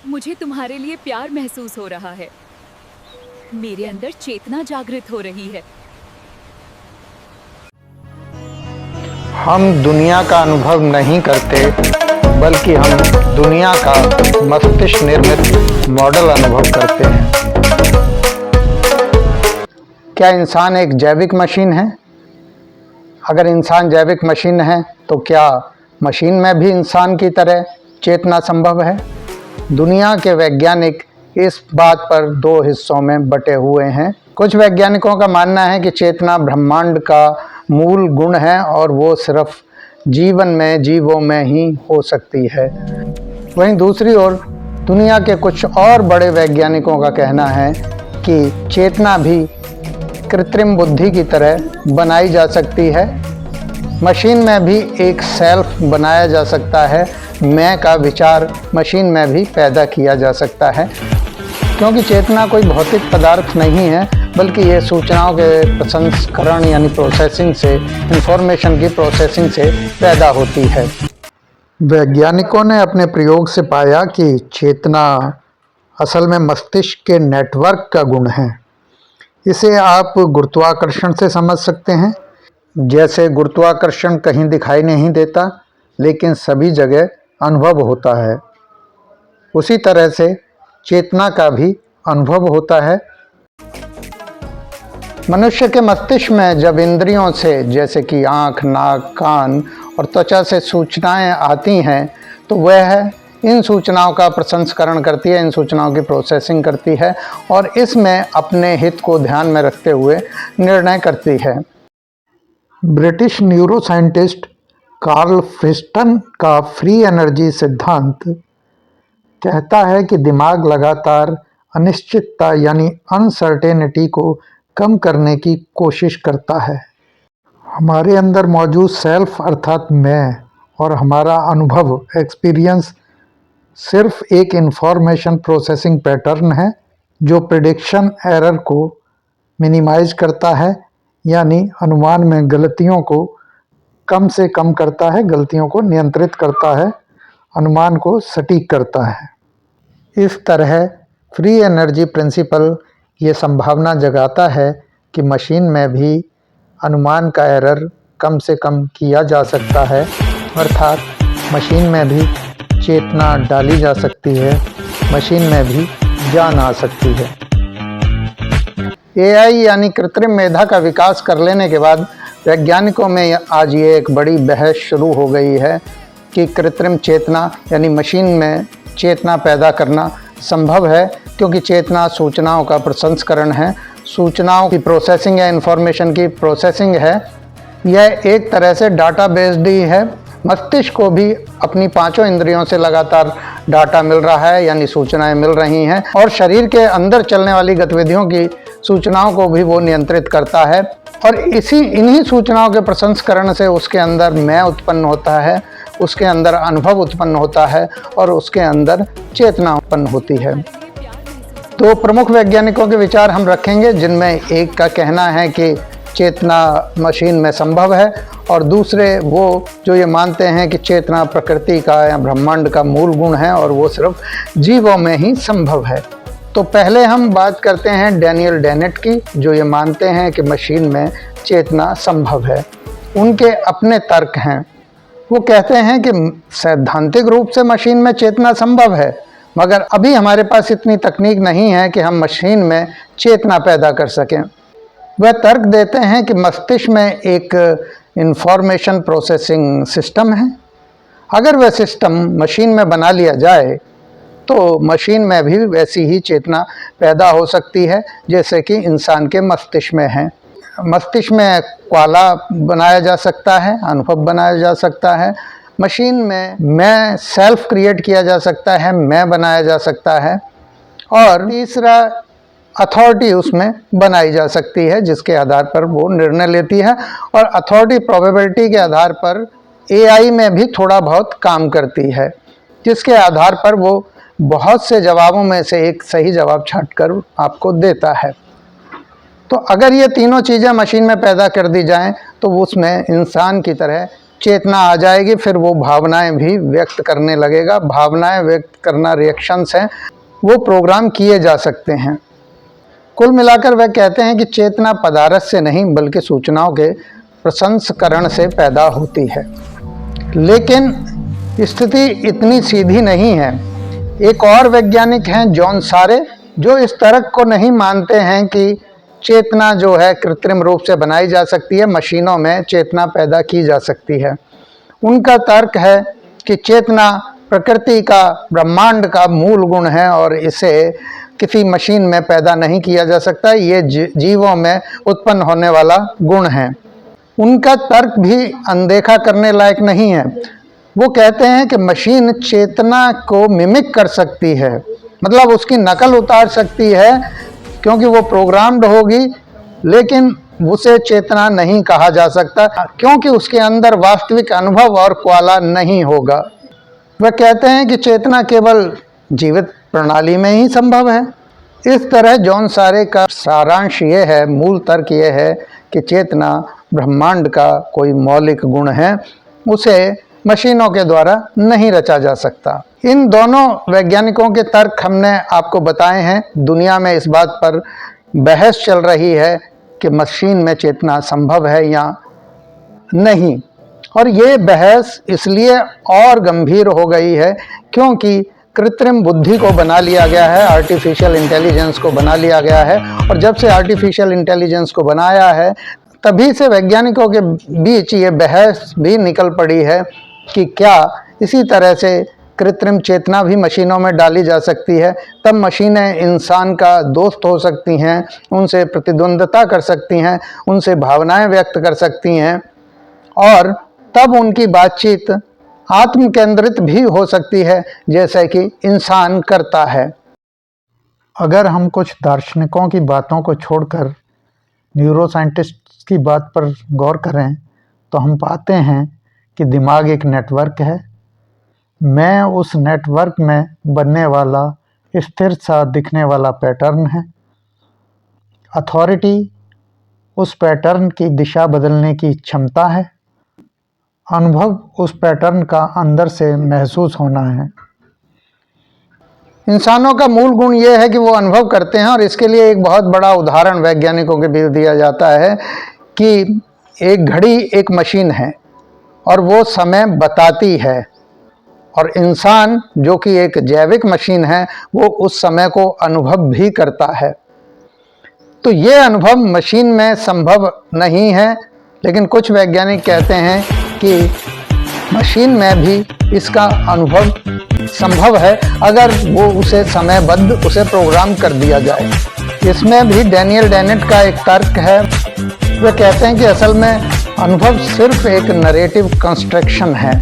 मुझे तुम्हारे लिए प्यार महसूस हो रहा है। मेरे अंदर चेतना जागृत हो रही है। हम दुनिया का अनुभव नहीं करते, बल्कि हम दुनिया का मस्तिष्क निर्मित मॉडल अनुभव करते हैं। क्या इंसान एक जैविक मशीन है? अगर इंसान जैविक मशीन है, तो क्या मशीन में भी इंसान की तरह चेतना संभव है? दुनिया के वैज्ञानिक इस बात पर दो हिस्सों में बटे हुए हैं। कुछ वैज्ञानिकों का मानना है कि चेतना ब्रह्मांड का मूल गुण है और वो सिर्फ जीवन में जीवों में ही हो सकती है। वहीं दूसरी ओर दुनिया के कुछ और बड़े वैज्ञानिकों का कहना है कि चेतना भी कृत्रिम बुद्धि की तरह बनाई जा सकती है। मशीन में भी एक सेल्फ बनाया जा सकता है। मैं का विचार मशीन में भी पैदा किया जा सकता है, क्योंकि चेतना कोई भौतिक पदार्थ नहीं है, बल्कि ये सूचनाओं के प्रसंस्करण यानी प्रोसेसिंग से, इंफॉर्मेशन की प्रोसेसिंग से पैदा होती है। वैज्ञानिकों ने अपने प्रयोग से पाया कि चेतना असल में मस्तिष्क के नेटवर्क का गुण है। इसे आप गुरुत्वाकर्षण से समझ सकते हैं। जैसे गुरुत्वाकर्षण कहीं दिखाई नहीं देता, लेकिन सभी जगह अनुभव होता है, उसी तरह से चेतना का भी अनुभव होता है। मनुष्य के मस्तिष्क में जब इंद्रियों से, जैसे कि आँख, नाक, कान और त्वचा से सूचनाएं आती हैं, तो वह इन सूचनाओं का प्रसंस्करण करती है, इन सूचनाओं की प्रोसेसिंग करती है और इसमें अपने हित को ध्यान में रखते हुए निर्णय करती है। ब्रिटिश न्यूरोसाइंटिस्ट कार्ल फ्रिस्टन का फ्री एनर्जी सिद्धांत कहता है कि दिमाग लगातार अनिश्चितता यानी अनसर्टेनिटी को कम करने की कोशिश करता है। हमारे अंदर मौजूद सेल्फ अर्थात मैं और हमारा अनुभव एक्सपीरियंस सिर्फ एक इंफॉर्मेशन प्रोसेसिंग पैटर्न है जो प्रिडिक्शन एरर को मिनिमाइज करता है, यानी अनुमान में गलतियों को कम से कम करता है, गलतियों को नियंत्रित करता है, अनुमान को सटीक करता है। इस तरह फ्री एनर्जी प्रिंसिपल ये संभावना जगाता है कि मशीन में भी अनुमान का एरर कम से कम किया जा सकता है, अर्थात मशीन में भी चेतना डाली जा सकती है, मशीन में भी जान आ सकती है। एआई यानी कृत्रिम मेधा का विकास कर लेने के बाद वैज्ञानिकों में आज ये एक बड़ी बहस शुरू हो गई है कि कृत्रिम चेतना यानी मशीन में चेतना पैदा करना संभव है, क्योंकि चेतना सूचनाओं का प्रसंस्करण है, सूचनाओं की प्रोसेसिंग है, इंफॉर्मेशन की प्रोसेसिंग है। यह एक तरह से डाटा बेस्ड ही है। मस्तिष्क को भी अपनी पांचों इंद्रियों से लगातार डाटा मिल रहा है, यानी सूचनाएं मिल रही हैं, और शरीर के अंदर चलने वाली गतिविधियों की सूचनाओं को भी वो नियंत्रित करता है। और इन्हीं सूचनाओं के प्रसंस्करण से उसके अंदर मैं उत्पन्न होता है, उसके अंदर अनुभव उत्पन्न होता है और उसके अंदर चेतना उत्पन्न होती है। दो प्रमुख वैज्ञानिकों के विचार हम रखेंगे, जिनमें एक का कहना है कि चेतना मशीन में संभव है और दूसरे वो जो ये मानते हैं कि चेतना प्रकृति का या ब्रह्मांड का मूल गुण है और वो सिर्फ जीवों में ही संभव है। तो पहले हम बात करते हैं डैनियल डेनेट की, जो ये मानते हैं कि मशीन में चेतना संभव है। उनके अपने तर्क हैं। वो कहते हैं कि सैद्धांतिक रूप से मशीन में चेतना संभव है, मगर अभी हमारे पास इतनी तकनीक नहीं है कि हम मशीन में चेतना पैदा कर सकें। वह तर्क देते हैं कि मस्तिष्क में एक इंफॉर्मेशन प्रोसेसिंग सिस्टम है। अगर वह सिस्टम मशीन में बना लिया जाए तो मशीन में भी वैसी ही चेतना पैदा हो सकती है जैसे कि इंसान के मस्तिष्क में है। मस्तिष्क में क्वाला बनाया जा सकता है, अनुभव बनाया जा सकता है। मशीन में मैं सेल्फ क्रिएट किया जा सकता है, मैं बनाया जा सकता है। और तीसरा, अथॉरिटी उसमें बनाई जा सकती है, जिसके आधार पर वो निर्णय लेती है। और अथॉरिटी प्रोबेबिलिटी के आधार पर एआई में भी थोड़ा बहुत काम करती है, जिसके आधार पर वो बहुत से जवाबों में से एक सही जवाब छांटकर आपको देता है। तो अगर ये तीनों चीज़ें मशीन में पैदा कर दी जाएं, तो उसमें इंसान की तरह चेतना आ जाएगी, फिर वो भावनाएं भी व्यक्त करने लगेगा। भावनाएं व्यक्त करना रिएक्शंस हैं, वो प्रोग्राम किए जा सकते हैं। कुल मिलाकर वह कहते हैं कि चेतना पदार्थ से नहीं बल्कि सूचनाओं के प्रसंस्करण से पैदा होती है। लेकिन स्थिति इतनी सीधी नहीं है। एक और वैज्ञानिक हैं जॉन सारे, जो इस तर्क को नहीं मानते हैं कि चेतना जो है कृत्रिम रूप से बनाई जा सकती है, मशीनों में चेतना पैदा की जा सकती है। उनका तर्क है कि चेतना प्रकृति का, ब्रह्मांड का मूल गुण है और इसे किसी मशीन में पैदा नहीं किया जा सकता। ये जीवों में उत्पन्न होने वाला गुण है। उनका तर्क भी अनदेखा करने लायक नहीं है। वो कहते हैं कि मशीन चेतना को मिमिक कर सकती है, मतलब उसकी नकल उतार सकती है, क्योंकि वो प्रोग्राम्ड होगी, लेकिन उसे चेतना नहीं कहा जा सकता क्योंकि उसके अंदर वास्तविक अनुभव और क्वाला नहीं होगा। वह कहते हैं कि चेतना केवल जीवित प्रणाली में ही संभव है। इस तरह जॉन सारे का सारांश ये है, मूल तर्क ये है कि चेतना ब्रह्मांड का कोई मौलिक गुण है, उसे मशीनों के द्वारा नहीं रचा जा सकता। इन दोनों वैज्ञानिकों के तर्क हमने आपको बताए हैं। दुनिया में इस बात पर बहस चल रही है कि मशीन में चेतना संभव है या नहीं, और ये बहस इसलिए और गंभीर हो गई है क्योंकि कृत्रिम बुद्धि को बना लिया गया है, आर्टिफिशियल इंटेलिजेंस को बना लिया गया है। और जब से आर्टिफिशियल इंटेलिजेंस को बनाया है, तभी से वैज्ञानिकों के बीच ये बहस भी निकल पड़ी है कि क्या इसी तरह से कृत्रिम चेतना भी मशीनों में डाली जा सकती है। तब मशीनें इंसान का दोस्त हो सकती हैं, उनसे प्रतिद्वंद्विता कर सकती हैं, उनसे भावनाएं व्यक्त कर सकती हैं, और तब उनकी बातचीत आत्म केंद्रित भी हो सकती है, जैसे कि इंसान करता है। अगर हम कुछ दार्शनिकों की बातों को छोड़कर न्यूरोसाइंटिस्ट की बात पर गौर करें तो हम पाते हैं कि दिमाग एक नेटवर्क है। मैं उस नेटवर्क में बनने वाला स्थिर सा दिखने वाला पैटर्न है। अथॉरिटी उस पैटर्न की दिशा बदलने की क्षमता है। अनुभव उस पैटर्न का अंदर से महसूस होना है। इंसानों का मूल गुण यह है कि वो अनुभव करते हैं, और इसके लिए एक बहुत बड़ा उदाहरण वैज्ञानिकों के बीच दिया जाता है कि एक घड़ी एक मशीन है और वो समय बताती है, और इंसान जो कि एक जैविक मशीन है वो उस समय को अनुभव भी करता है। तो ये अनुभव मशीन में संभव नहीं है, लेकिन कुछ वैज्ञानिक कहते हैं कि मशीन में भी इसका अनुभव संभव है अगर वो उसे समयबद्ध, उसे प्रोग्राम कर दिया जाए। इसमें भी डैनियल डेनेट का एक तर्क है। वे कहते हैं कि असल में अनुभव सिर्फ एक नरेटिव कंस्ट्रक्शन है।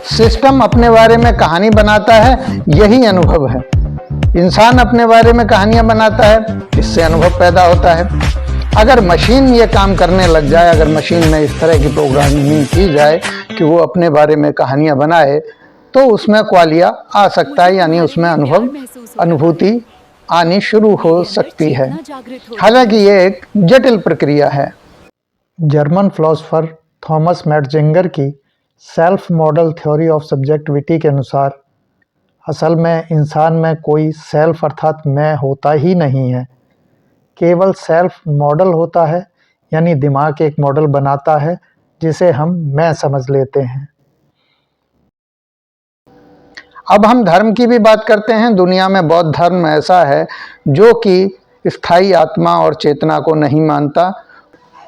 सिस्टम अपने बारे में कहानी बनाता है, यही अनुभव है। इंसान अपने बारे में कहानियां बनाता है, इससे अनुभव पैदा होता है। अगर मशीन ये काम करने लग जाए, अगर मशीन में इस तरह की प्रोग्रामिंग की जाए कि वो अपने बारे में कहानियां बनाए, तो उसमें क्वालिया आ सकता है, यानी उसमें अनुभूति आनी शुरू हो सकती है। हालांकि ये एक जटिल प्रक्रिया है। जर्मन फिलोसोफर थॉमस मेटजिंगर की self model theory of subjectivity के अनुसार असल में इंसान में कोई सेल्फ अर्थात मैं होता ही नहीं है, केवल सेल्फ मॉडल होता है, यानी दिमाग एक मॉडल बनाता है जिसे हम मैं समझ लेते हैं। अब हम धर्म की भी बात करते हैं। दुनिया में बौद्ध धर्म ऐसा है जो कि स्थायी आत्मा और चेतना को नहीं मानता।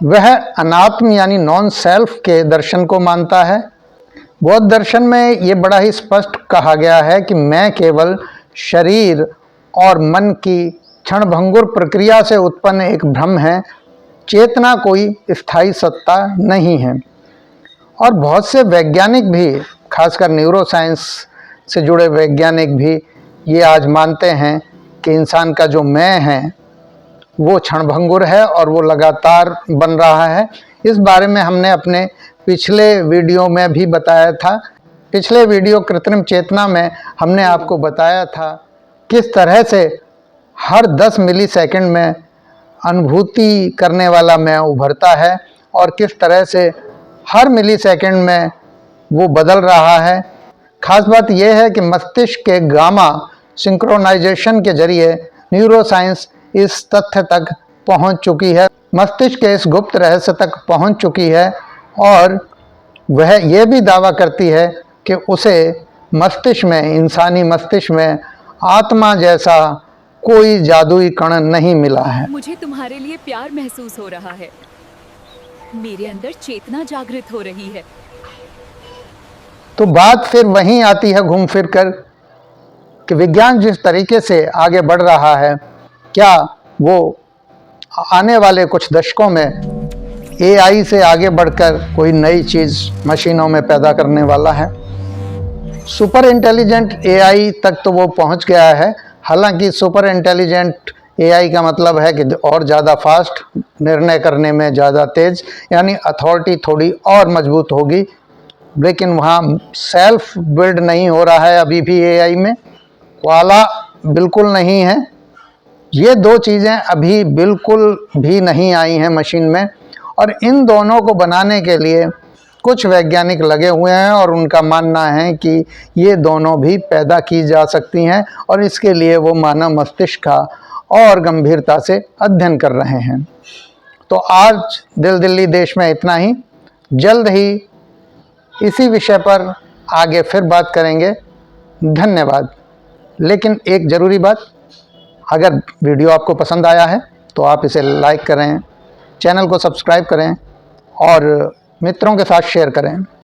वह अनात्म यानी नॉन सेल्फ के दर्शन को मानता है। बौद्ध दर्शन में ये बड़ा ही स्पष्ट कहा गया है कि मैं केवल शरीर और मन की क्षणभंगुर प्रक्रिया से उत्पन्न एक भ्रम है, चेतना कोई स्थायी सत्ता नहीं है। और बहुत से वैज्ञानिक भी, खासकर न्यूरोसाइंस से जुड़े वैज्ञानिक भी ये आज मानते हैं कि इंसान का जो मैं है वो क्षणभंगुर है और वो लगातार बन रहा है। इस बारे में हमने अपने पिछले वीडियो में भी बताया था। पिछले वीडियो कृत्रिम चेतना में हमने आपको बताया था किस तरह से हर 10 मिलीसेकंड में अनुभूति करने वाला मैं उभरता है और किस तरह से हर मिलीसेकंड में वो बदल रहा है। खास बात यह है कि मस्तिष्क के गामा सिंक्रोनाइजेशन के जरिए न्यूरोसाइंस इस तथ्य तक पहुंच चुकी है, मस्तिष्क के इस गुप्त रहस्य तक पहुंच चुकी है और वह यह भी दावा करती है कि उसे मस्तिष्क में, इंसानी मस्तिष्क में आत्मा जैसा कोई जादुई कण नहीं मिला है। मुझे तुम्हारे लिए प्यार महसूस हो रहा है। मेरे अंदर चेतना जागृत हो रही है। तो बात फिर वहीं आती है घूम फिर कर कि विज्ञान जिस तरीके से आगे बढ़ रहा है, क्या वो आने वाले कुछ दशकों में एआई से आगे बढ़कर कोई नई चीज़ मशीनों में पैदा करने वाला है? सुपर इंटेलिजेंट एआई तक तो वो पहुंच गया है। हालांकि सुपर इंटेलिजेंट एआई का मतलब है कि और ज़्यादा फास्ट, निर्णय करने में ज़्यादा तेज़, यानी अथॉरिटी थोड़ी और मजबूत होगी। लेकिन वहाँ सेल्फ बिल्ड नहीं हो रहा है अभी भी एआई में, वाला बिल्कुल नहीं है। ये दो चीज़ें अभी बिल्कुल भी नहीं आई हैं मशीन में, और इन दोनों को बनाने के लिए कुछ वैज्ञानिक लगे हुए हैं और उनका मानना है कि ये दोनों भी पैदा की जा सकती हैं और इसके लिए वो मानव मस्तिष्क का और गंभीरता से अध्ययन कर रहे हैं। तो आज दिल दिल्ली देश में इतना ही। जल्द ही इसी विषय पर आगे फिर बात करेंगे। धन्यवाद। लेकिन एक ज़रूरी बात, अगर वीडियो आपको पसंद आया है तो आप इसे लाइक करें, चैनल को सब्सक्राइब करें और मित्रों के साथ शेयर करें।